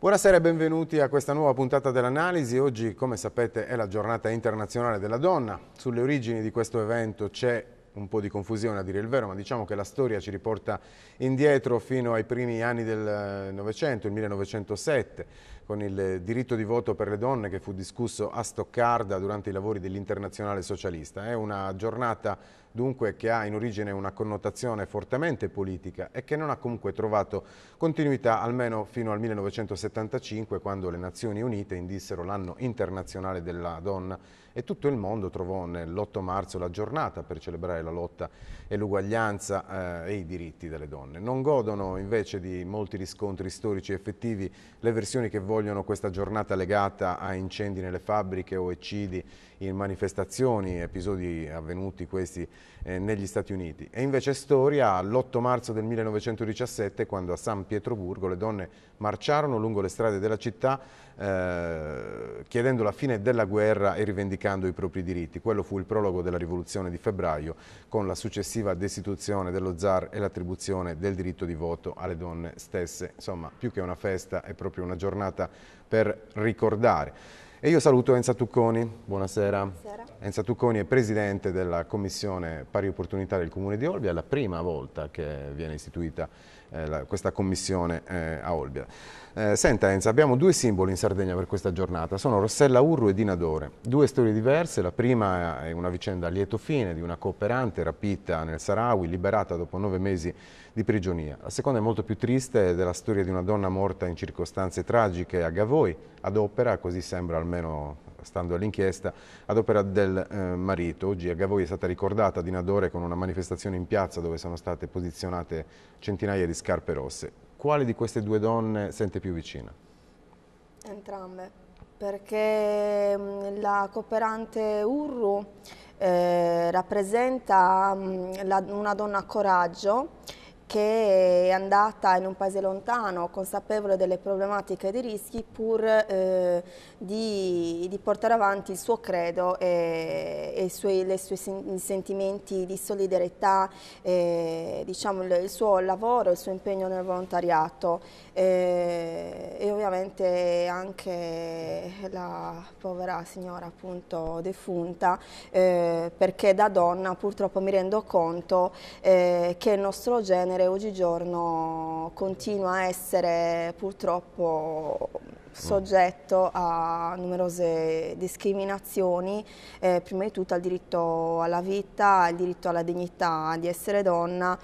Buonasera e benvenuti a questa nuova puntata dell'Analisi. Oggi, come sapete, è la giornata internazionale della donna. Sulle origini di questo evento c'è un po' di confusione, a dire il vero, ma diciamo che la storia ci riporta indietro fino ai primi anni del Novecento, il 1907, con il diritto di voto per le donne che fu discusso a Stoccarda durante i lavori dell'Internazionale Socialista. È una giornata dunque che ha in origine una connotazione fortemente politica e che non ha comunque trovato continuità almeno fino al 1975, quando le Nazioni Unite indissero l'anno internazionale della donna e tutto il mondo trovò nell'8 marzo la giornata per celebrare la lotta e l'uguaglianza e i diritti delle donne. Non godono invece di molti riscontri storici effettivi le versioni che vogliono questa giornata legata a incendi nelle fabbriche o eccidi in manifestazioni, episodi avvenuti questi negli Stati Uniti. E invece storia l'8 marzo del 1917, quando a San Pietroburgo le donne marciarono lungo le strade della città chiedendo la fine della guerra e rivendicando i propri diritti. Quello fu il prologo della rivoluzione di febbraio, con la successiva destituzione dello zar e l'attribuzione del diritto di voto alle donne stesse. Insomma, più che una festa è proprio una giornata per ricordare. E io saluto Enza Tucconi, buonasera. Buonasera. Enza Tucconi è presidente della Commissione Pari Opportunità del Comune di Olbia, è la prima volta che viene istituita questa commissione a Olbia. Senta Enza, abbiamo due simboli in Sardegna per questa giornata, sono Rossella Urru e Dina Dore, due storie diverse. La prima è una vicenda a lieto fine di una cooperante rapita nel Saharawi, liberata dopo 9 mesi di prigionia. La seconda è molto più triste, ed è la storia di una donna morta in circostanze tragiche a Gavoi, ad opera, così sembra almeno stando all'inchiesta, ad opera del marito. Oggi a Gavoi è stata ricordata Dina Dore con una manifestazione in piazza dove sono state posizionate centinaia di scarpe rosse. Quale di queste due donne sente più vicina? Entrambe, perché la cooperante Urru rappresenta una donna a coraggio che è andata in un paese lontano, consapevole delle problematiche e dei rischi, pur di portare avanti il suo credo e i suoi sentimenti di solidarietà, diciamo, il suo lavoro, il suo impegno nel volontariato e ovviamente anche la povera signora appunto defunta, perché da donna purtroppo mi rendo conto che il nostro genere oggigiorno continua a essere purtroppo soggetto a numerose discriminazioni, prima di tutto al diritto alla vita, al diritto alla dignità di essere donna,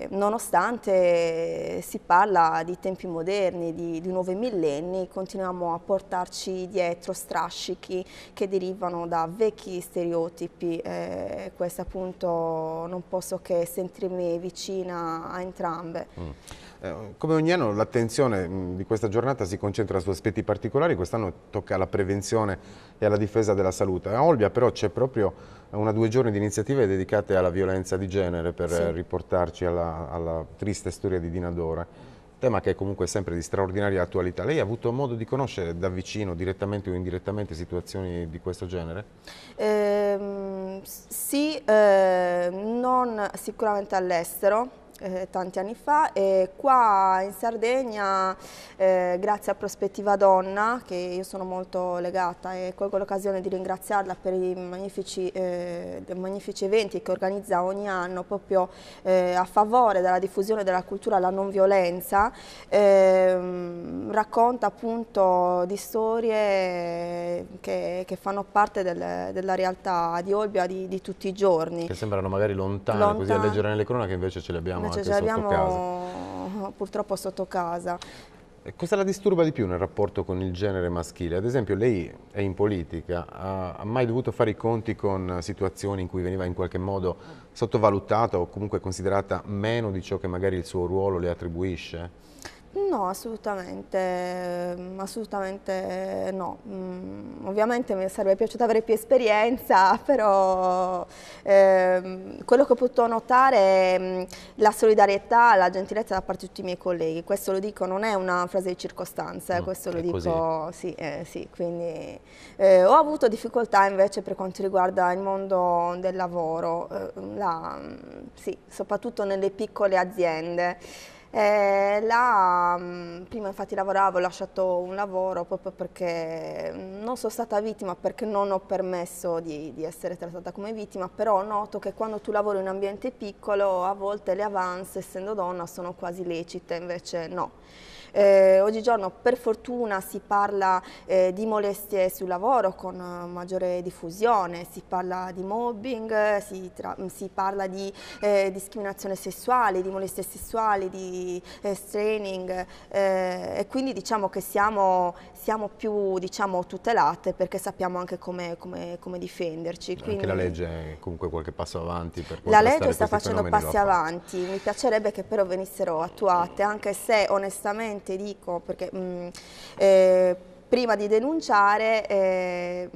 nonostante si parla di tempi moderni, di nuovi millenni, continuiamo a portarci dietro strascichi che derivano da vecchi stereotipi. Questo appunto non posso che sentirmi vicina a entrambe. Come ogni anno l'attenzione di questa giornata si concentra su aspetti particolari. Quest'anno tocca alla prevenzione e alla difesa della salute. A Olbia però c'è proprio 1 o 2 giorni di iniziative dedicate alla violenza di genere per riportarci alla triste storia di Dina Dore, tema che è comunque sempre di straordinaria attualità. Lei ha avuto modo di conoscere da vicino, direttamente o indirettamente, situazioni di questo genere? Sì, non sicuramente all'estero. Tanti anni fa, e qua in Sardegna grazie a Prospettiva Donna, che io sono molto legata, e colgo l'occasione di ringraziarla per i magnifici eventi che organizza ogni anno proprio a favore della diffusione della cultura alla non violenza. Racconta appunto di storie che fanno parte della realtà di Olbia di tutti i giorni. Che sembrano magari lontane, così a leggere nelle cronache, invece ce le abbiamo anche sotto casa. Purtroppo sotto casa. Cosa la disturba di più nel rapporto con il genere maschile? Ad esempio, lei è in politica, ha mai dovuto fare i conti con situazioni in cui veniva in qualche modo sottovalutata o comunque considerata meno di ciò che magari il suo ruolo le attribuisce? No, assolutamente no. Ovviamente mi sarebbe piaciuto avere più esperienza, però quello che ho potuto notare è la solidarietà, la gentilezza da parte di tutti i miei colleghi. Questo lo dico, non è una frase di circostanza, questo lo dico, sì, quindi ho avuto difficoltà invece per quanto riguarda il mondo del lavoro, sì, soprattutto nelle piccole aziende. Prima infatti lavoravo, ho lasciato un lavoro proprio perché non sono stata vittima, perché non ho permesso di essere trattata come vittima, però noto che quando tu lavori in un ambiente piccolo a volte le avance, essendo donna, sono quasi lecite, invece no. Oggigiorno per fortuna si parla di molestie sul lavoro con maggiore diffusione, si parla di mobbing, si parla di discriminazione sessuale, di molestie sessuali, di straining, e quindi diciamo che siamo più, diciamo, tutelate perché sappiamo anche come difenderci. Anche Quindi la legge è comunque qualche passo avanti per la contrastare legge sta questi facendo fenomeni, passi avanti, mi piacerebbe che però venissero attuate, anche se onestamente dico, perché prima di denunciare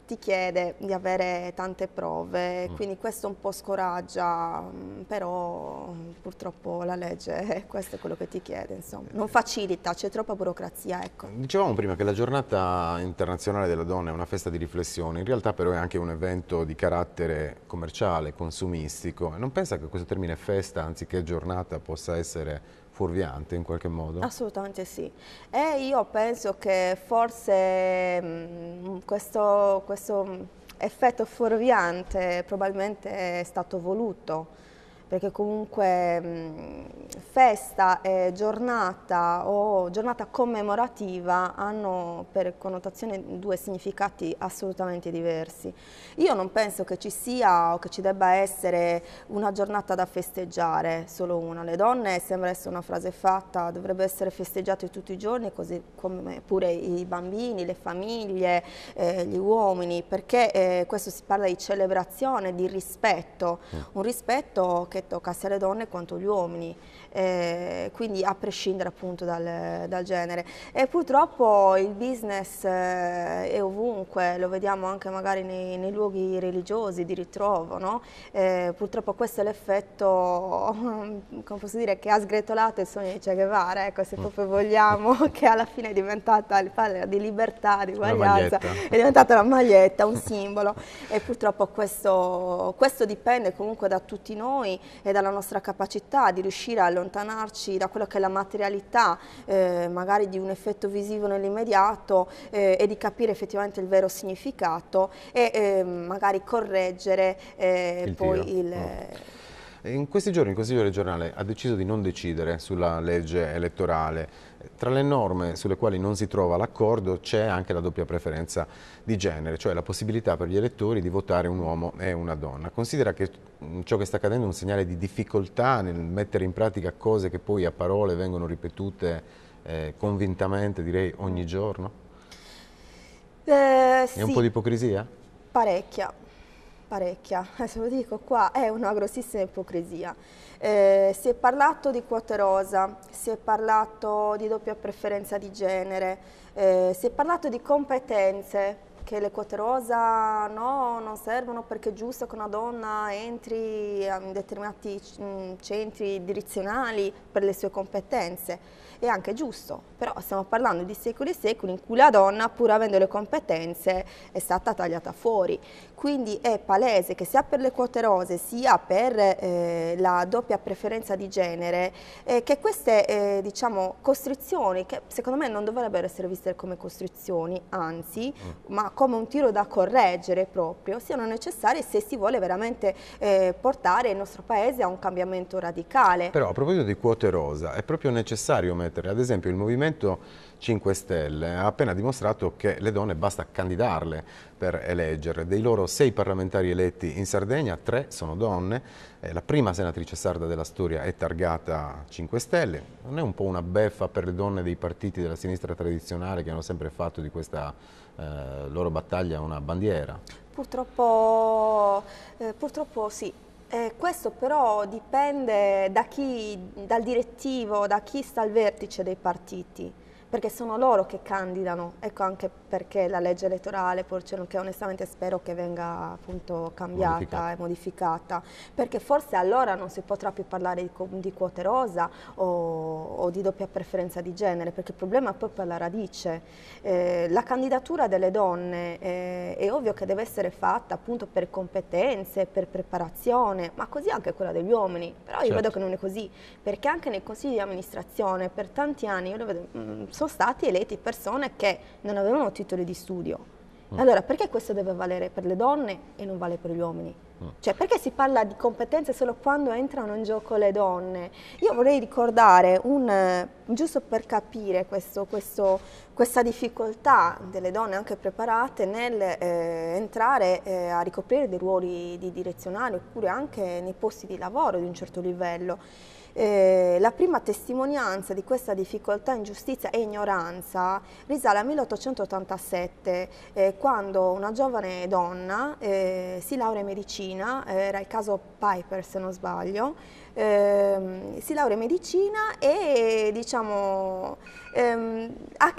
ti chiede di avere tante prove, quindi questo un po' scoraggia, però purtroppo la legge questo è quello che ti chiede, insomma. Non facilita, c'è troppa burocrazia, ecco. Dicevamo prima che la giornata internazionale della donna è una festa di riflessione, in realtà però è anche un evento di carattere commerciale, consumistico. E non pensa che questo termine festa anziché giornata possa essere fuorviante in qualche modo? Assolutamente sì. E io penso che forse questo effetto fuorviante probabilmente è stato voluto, perché comunque festa e giornata o giornata commemorativa hanno per connotazione due significati assolutamente diversi. Io non penso che ci sia o che ci debba essere una giornata da festeggiare, solo una. Le donne sembra essere una frase fatta, dovrebbe essere festeggiate tutti i giorni, così come pure i bambini, le famiglie, gli uomini, perché questo si parla di celebrazione, di rispetto, un rispetto che tocca sia le donne quanto gli uomini, quindi a prescindere appunto dal genere. E purtroppo il business è ovunque, lo vediamo anche magari nei luoghi religiosi di ritrovo, no? Purtroppo questo è l'effetto, come posso dire, che ha sgretolato il sogno di Che Guevara, ecco, se proprio vogliamo, che alla fine è diventata, parla di libertà, di uguaglianza, è diventata una maglietta, un simbolo, e purtroppo questo dipende comunque da tutti noi e dalla nostra capacità di riuscire a allontanarci da quello che è la materialità, magari di un effetto visivo nell'immediato, e di capire effettivamente il vero significato e magari correggere poi il... In questi giorni il Consiglio regionale ha deciso di non decidere sulla legge elettorale. Tra le norme sulle quali non si trova l'accordo c'è anche la doppia preferenza di genere, cioè la possibilità per gli elettori di votare un uomo e una donna. Considera che ciò che sta accadendo è un segnale di difficoltà nel mettere in pratica cose che poi a parole vengono ripetute convintamente, direi ogni giorno? È un po' di ipocrisia? Parecchia. Parecchia, adesso lo dico qua, è una grossissima ipocrisia. Si è parlato di quote rosa, si è parlato di doppia preferenza di genere, si è parlato di competenze, che le quote rosa no, non servono perché è giusto che una donna entri in determinati centri direzionali per le sue competenze. È anche giusto, però stiamo parlando di secoli e secoli in cui la donna, pur avendo le competenze, è stata tagliata fuori. Quindi è palese che sia per le quote rose sia per la doppia preferenza di genere, che queste diciamo, costrizioni, che secondo me non dovrebbero essere viste come costrizioni, anzi, ma come un tiro da correggere proprio, siano necessarie se si vuole veramente portare il nostro paese a un cambiamento radicale. Però a proposito di quote rosa, è proprio necessario mettere, ad esempio il Movimento 5 Stelle ha appena dimostrato che le donne basta candidarle per eleggere. Dei loro 6 parlamentari eletti in Sardegna, 3 sono donne, la prima senatrice sarda della storia è targata 5 Stelle. Non è un po' una beffa per le donne dei partiti della sinistra tradizionale che hanno sempre fatto di questa loro battaglia una bandiera? Purtroppo sì. Questo però dipende dal direttivo, da chi sta al vertice dei partiti, perché sono loro che candidano, ecco anche perché la legge elettorale, che onestamente spero che venga appunto cambiata e modificata, perché forse allora non si potrà più parlare di quote rosa o di doppia preferenza di genere, perché il problema è proprio alla radice. La candidatura delle donne è ovvio che deve essere fatta appunto per competenze, per preparazione, ma così anche quella degli uomini, però io vedo che non è così, perché anche nei consigli di amministrazione per tanti anni io lo vedo, sono stati eletti persone che non avevano titoli di studio. Allora, perché questo deve valere per le donne e non vale per gli uomini? Cioè, perché si parla di competenze solo quando entrano in gioco le donne? Io vorrei ricordare, giusto per capire questa difficoltà delle donne anche preparate nel entrare a ricoprire dei ruoli di direzionali oppure anche nei posti di lavoro di un certo livello. La prima testimonianza di questa difficoltà, ingiustizia e ignoranza risale al 1887, quando una giovane donna si laurea in medicina, era il caso Piper se non sbaglio, si laurea in medicina e diciamo, ha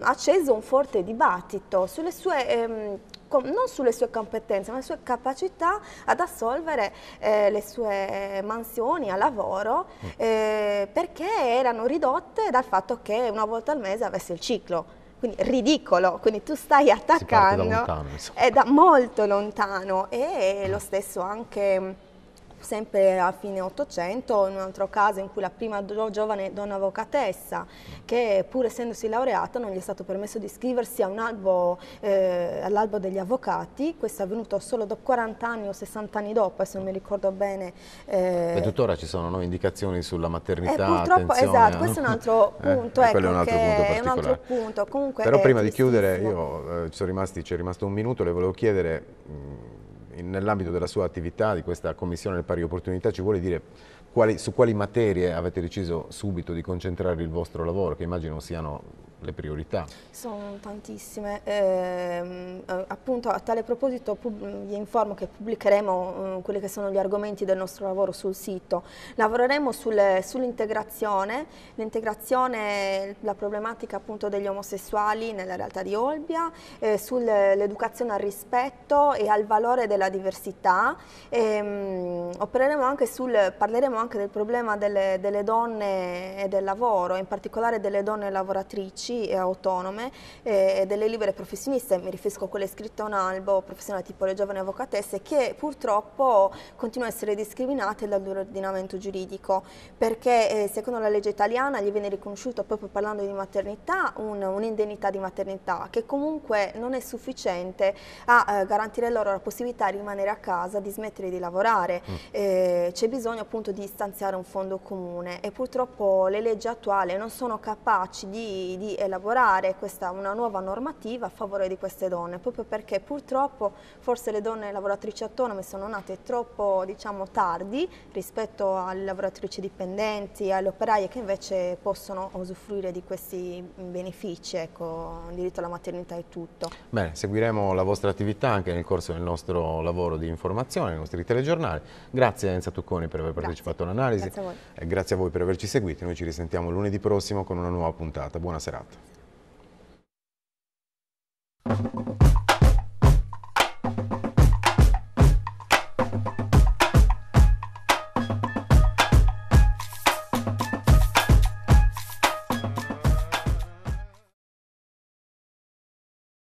acceso un forte dibattito sulle sue non sulle sue competenze, ma le sue capacità ad assolvere le sue mansioni a lavoro, perché erano ridotte dal fatto che una volta al mese avesse il ciclo. Quindi ridicolo, quindi tu stai attaccando, si parte da lontano, è da molto lontano, e lo stesso anche sempre a fine Ottocento, in un altro caso in cui la prima giovane donna avvocatessa, che pur essendosi laureata non gli è stato permesso di iscriversi a all'albo degli avvocati. Questo è avvenuto solo dopo 40 anni o 60 anni dopo, se non mi ricordo bene. E tuttora ci sono maternità, sulla maternità, purtroppo, esatto, questo è un altro punto, ecco, quello è un altro punto particolare. È un altro punto. Comunque però prima di chiudere, c'è rimasto un minuto, le volevo chiedere, nell'ambito della sua attività, di questa Commissione delle Pari Opportunità, ci vuole dire su quali materie avete deciso subito di concentrare il vostro lavoro, che immagino siano le priorità? Sono tantissime, appunto a tale proposito vi informo che pubblicheremo quelli che sono gli argomenti del nostro lavoro sul sito. Lavoreremo sull'integrazione, la problematica appunto degli omosessuali nella realtà di Olbia, sull'educazione al rispetto e al valore della diversità, parleremo anche del problema delle donne e del lavoro, in particolare delle donne lavoratrici e autonome e delle libere professioniste, mi riferisco a quelle iscritte a un albo professionale tipo le giovani avvocatesse, che purtroppo continuano a essere discriminate dal loro ordinamento giuridico, perché secondo la legge italiana gli viene riconosciuto, proprio parlando di maternità, un'indennità di maternità che comunque non è sufficiente a garantire loro la possibilità di rimanere a casa, di smettere di lavorare. C'è bisogno appunto di stanziare un fondo comune e purtroppo le leggi attuali non sono capaci di elaborare una nuova normativa a favore di queste donne, proprio perché purtroppo forse le donne lavoratrici autonome sono nate troppo, diciamo, tardi rispetto alle lavoratrici dipendenti e alle operaie che invece possono usufruire di questi benefici, ecco, il diritto alla maternità e tutto. Bene, seguiremo la vostra attività anche nel corso del nostro lavoro di informazione, nei nostri telegiornali. Grazie Enza Tucconi per aver partecipato all'analisi e grazie a voi per averci seguiti. Noi ci risentiamo lunedì prossimo con una nuova puntata. Buona serata.